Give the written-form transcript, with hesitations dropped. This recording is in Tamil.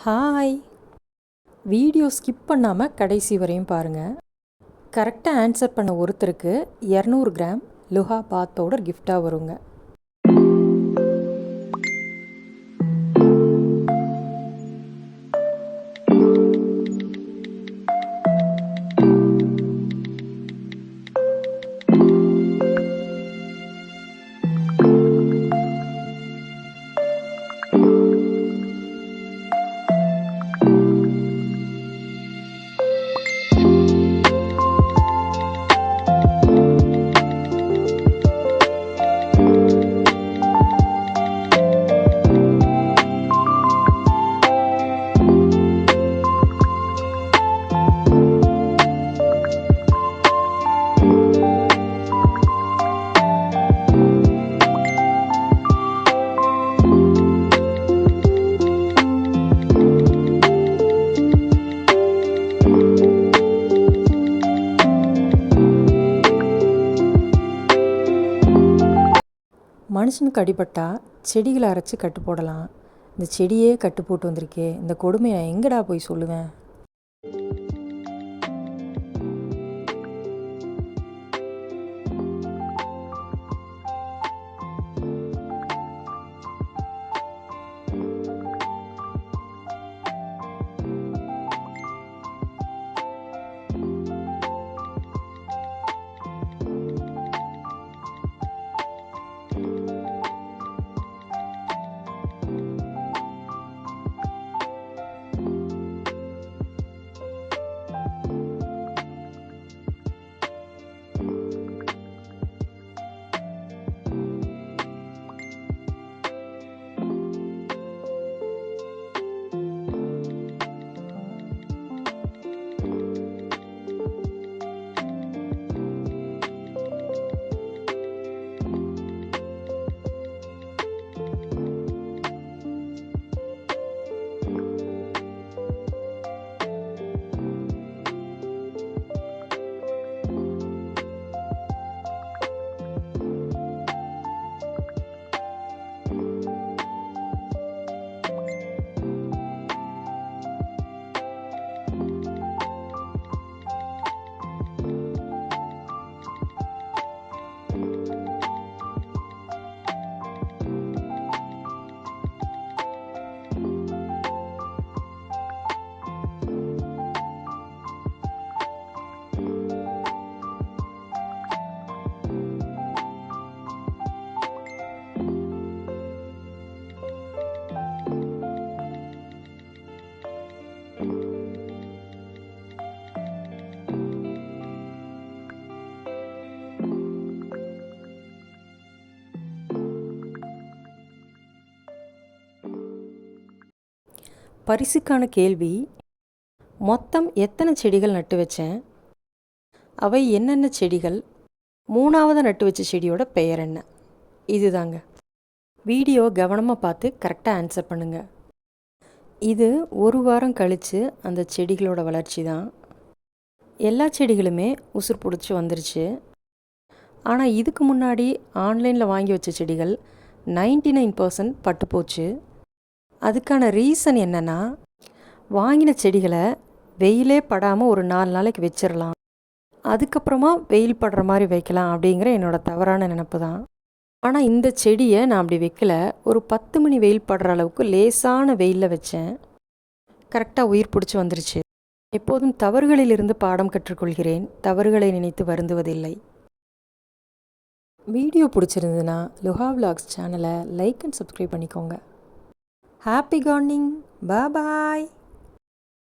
ஹாய்! வீடியோ ஸ்கிப் பண்ணாமல் கடைசி வரையும் பாருங்கள். கரெக்டாக ஆன்சர் பண்ண ஒருத்தருக்கு 200 கிராம் லுஹா பாத் பவுடர் கிஃப்டாக வருங்க. மனுஷனுக்கு அடிபட்டால் செடிகளை அரைச்சி கட்டு போடலாம். இந்த செடியே கட்டு போட்டு வந்திருக்கே, இந்த கொடுமையை நான் எங்கடா போய் சொல்லுவேன்? பரிசுக்கான கேள்வி: மொத்தம் எத்தனை செடிகள் நட்டு வச்சேன்? அவை என்னென்ன செடிகள்? 3ஆவது நட்டு வச்ச செடியோட பெயர் என்ன? இதுதாங்க. வீடியோ கவனமாக பார்த்து கரெக்டாக ஆன்சர் பண்ணுங்கள். இது ஒரு வாரம் கழித்து அந்த செடிகளோட வளர்ச்சி தான். எல்லா செடிகளுமே உசுர் பிடிச்சி வந்துருச்சு. ஆனால் இதுக்கு முன்னாடி ஆன்லைனில் வாங்கி வச்ச செடிகள் 99% பட்டு போச்சு. அதுக்கான ரீசன் என்னென்னா, வாங்கின செடிகளை வெயிலே படாமல் ஒரு 4 நாளைக்கு வச்சிடலாம், அதுக்கப்புறமா வெயில் படுற மாதிரி வைக்கலாம் அப்படிங்கிற என்னோடய தவறான நினப்பு தான். ஆனால் இந்த செடியை நான் அப்படி வைக்கல. ஒரு 10 மணி வெயில் படுற அளவுக்கு லேசான வெயிலில் வச்சேன். கரெக்டாக உயிர் பிடிச்சி வந்துருச்சு. எப்போதும் தவறுகளிலிருந்து பாடம் கற்றுக்கொள்கிறேன், தவறுகளை நினைத்து வருந்துவதில்லை. வீடியோ பிடிச்சிருந்ததுன்னா லுஹா விலாக்ஸ் சேனலை லைக் அண்ட் சப்ஸ்கிரைப் பண்ணிக்கோங்க. Happy gardening. பாய்.